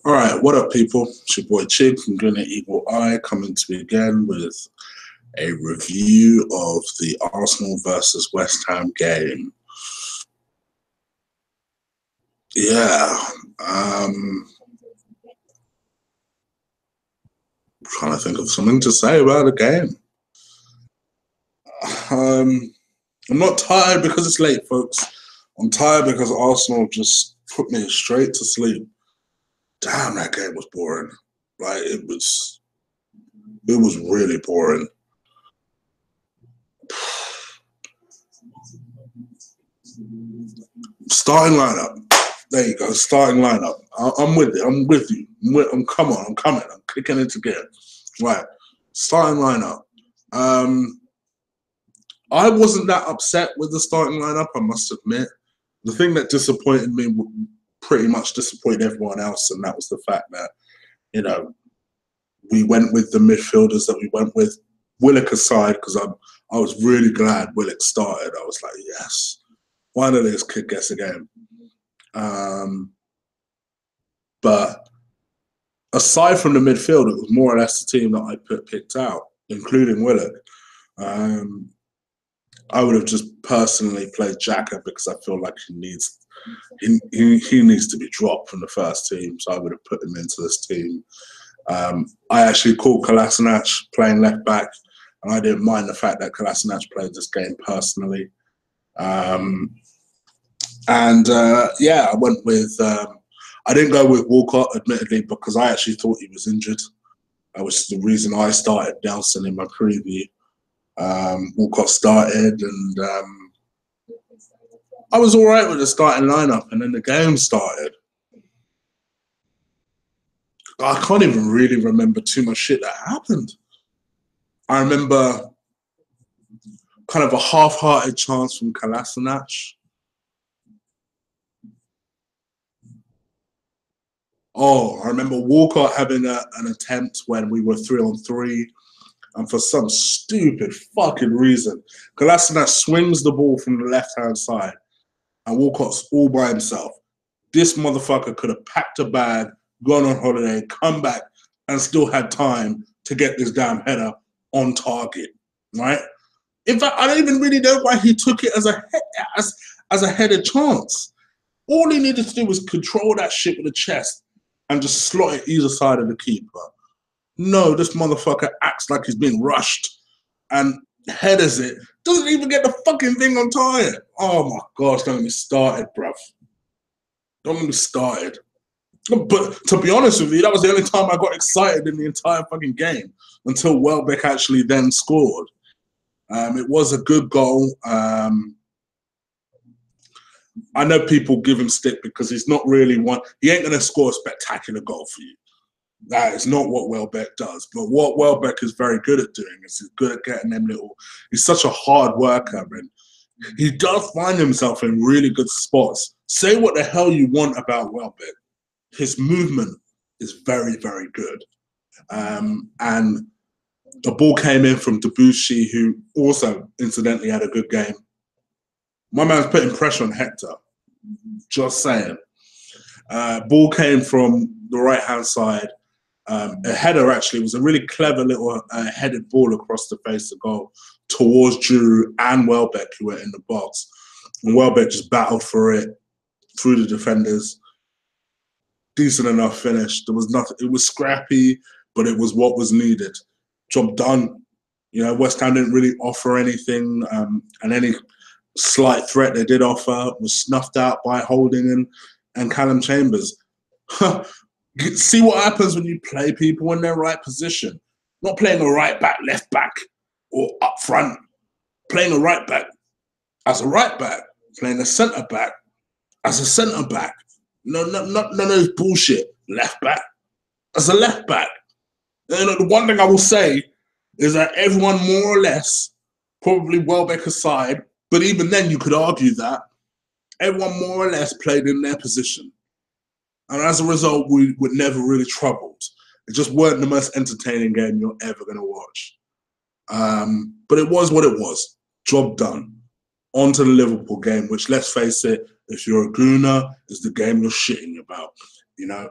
All right, what up, people? It's your boy Chig from Gonna Eagle Eye coming to you again with a review of the Arsenal versus West Ham game. Yeah, trying to think of something to say about the game. I'm not tired because it's late, folks. I'm tired because Arsenal just put me straight to sleep. Damn, that game was boring. Like it was really boring. Starting lineup. There you go. Starting lineup. I'm with you. I'm with you. I'm coming. I'm kicking it again. Right. Starting lineup. I wasn't that upset with the starting lineup, I must admit. The thing that disappointed me pretty much disappointed everyone else, and that was the fact that, you know, we went with the midfielders that we went with. Willock aside, because I was really glad Willock started. I was like, yes, finally this kid gets a game. But aside from the midfield, it was more or less the team that I picked out, including Willock. I would have just personally played Xhaka because I feel like he needs to be dropped from the first team. So I would have put him into this team. I actually called Kolasinac playing left back, and I didn't mind the fact that Kolasinac played this game personally. Yeah, I went with. I didn't go with Walcott, admittedly, because I actually thought he was injured. That was the reason I started Nelson in my preview. Walcott started, and I was all right with the starting lineup, and then the game started. I can't even really remember too much shit that happened. I remember kind of a half-hearted chance from Kolasinac. Oh, I remember Walcott having an attempt when we were 3-on-3, and for some stupid fucking reason, Kolasinac swings the ball from the left-hand side, and Walcott's all by himself. This motherfucker could have packed a bag, gone on holiday, come back, and still had time to get this damn header on target, right? In fact, I don't even really know why he took it as a headed chance. All he needed to do was control that shit with the chest and just slot it either side of the keeper. No, this motherfucker acts like he's being rushed and headers it. Doesn't even get the fucking thing on target. Oh my gosh, don't get me started, bruv. Don't get me started. But to be honest with you, that was the only time I got excited in the entire fucking game until Welbeck actually then scored. It was a good goal. I know people give him stick because he's not really one. He ain't going to score a spectacular goal for you. That is not what Welbeck does. But what Welbeck is very good at doing is he's good at getting them little. He's such a hard worker, and he does find himself in really good spots. Say what the hell you want about Welbeck. His movement is very, very good. And the ball came in from Debussy, who also incidentally had a good game. My man's putting pressure on Hector. Just saying. Ball came from the right-hand side. A header, actually, was a really clever little headed ball across the face of goal towards Drew and Welbeck, who were in the box. And Welbeck just battled for it through the defenders. Decent enough finish. There was nothing. It was scrappy, but it was what was needed. Job done. You know, West Ham didn't really offer anything, and any slight threat they did offer was snuffed out by Holding and Callum Chambers. See what happens when you play people in their right position. Not playing a right back, left back, or up front. Playing a right back as a right back. Playing a centre back as a centre back. None of those bullshit. Left back as a left back. And the one thing I will say is that everyone more or less, probably Welbeck aside, but even then you could argue that everyone more or less played in their position. And as a result, we were never really troubled. It just weren't the most entertaining game you're ever going to watch. But it was what it was. Job done. On to the Liverpool game, which, let's face it, if you're a gooner, is the game you're shitting about. You know,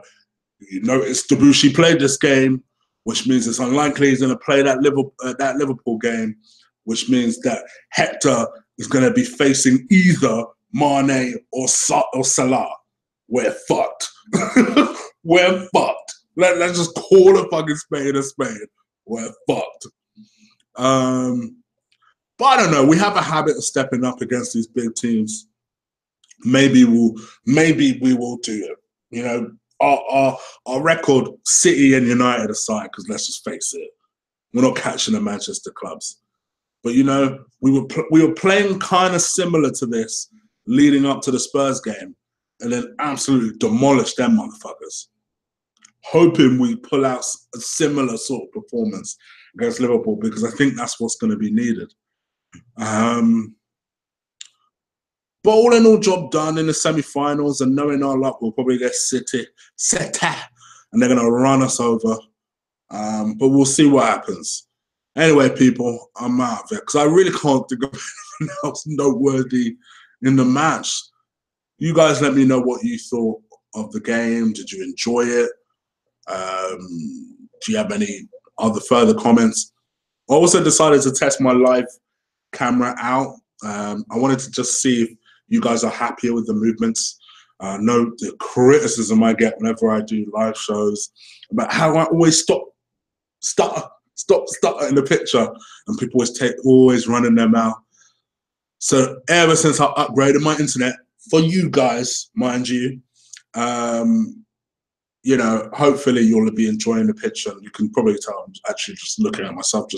You notice Debussy played this game, which means it's unlikely he's going to play that Liverpool game, which means that Hector is going to be facing either Mane or Salah. We're fucked. We're fucked. Let's just call a fucking spade a spade. We're fucked. But I don't know. We have a habit of stepping up against these big teams. Maybe we will do it. You know, our record, City and United aside, because let's just face it, we're not catching the Manchester clubs. But you know, we were playing kind of similar to this leading up to the Spurs game, and then absolutely demolished them motherfuckers. Hoping we pull out a similar sort of performance against Liverpool, because I think that's what's going to be needed. But all in all, job done in the semi-finals, and knowing our luck, we'll probably get City, and they're going to run us over. But we'll see what happens. Anyway, people, I'm out of it because I really can't think of anything else noteworthy in the match. You guys let me know what you thought of the game. Did you enjoy it? Do you have any other further comments? I also decided to test my live camera out. I wanted to just see if you guys are happier with the movements. Know the criticism I get whenever I do live shows about how I always stutter in the picture, and people always running their mouth. So ever since I upgraded my internet for you guys, mind you, you know, hopefully you'll be enjoying the picture. You can probably tell I'm actually just looking at myself.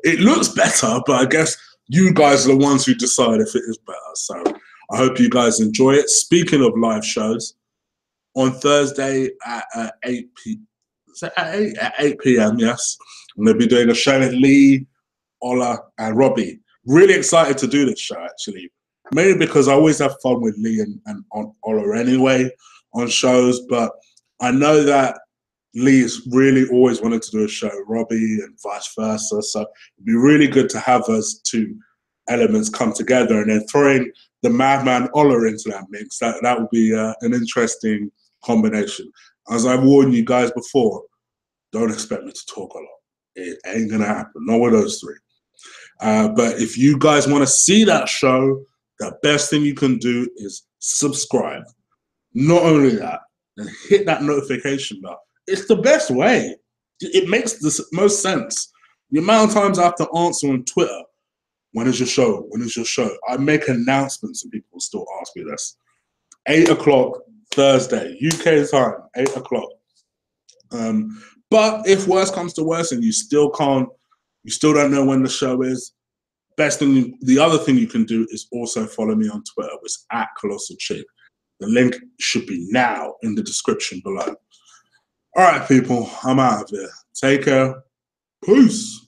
It looks better, but I guess you guys are the ones who decide if it is better. So I hope you guys enjoy it. Speaking of live shows, on Thursday at 8 p.m., yes, I'm going to be doing a show with Lee, Ola, and Robbie. Really excited to do this show, actually. Mainly because I always have fun with Lee and Ola anyway on shows, but I know that Lee's really always wanted to do a show, Robbie, and vice versa. So it'd be really good to have those two elements come together, and then throwing the madman Ola into that mix. That would be an interesting combination. As I've warned you guys before, don't expect me to talk a lot. It ain't gonna happen. Not with those three. But if you guys want to see that show, the best thing you can do is subscribe. Not only that, then hit that notification bell. It's the best way. It makes the most sense. The amount of times I have to answer on Twitter, when is your show? When is your show? I make announcements and people still ask me this. 8 o'clock Thursday, UK time, 8 o'clock. But if worse comes to worse and you still don't know when the show is, the other thing you can do is also follow me on Twitter, which is @ColossalChick. The link should be now in the description below. All right, people, I'm out of here. Take care. Peace.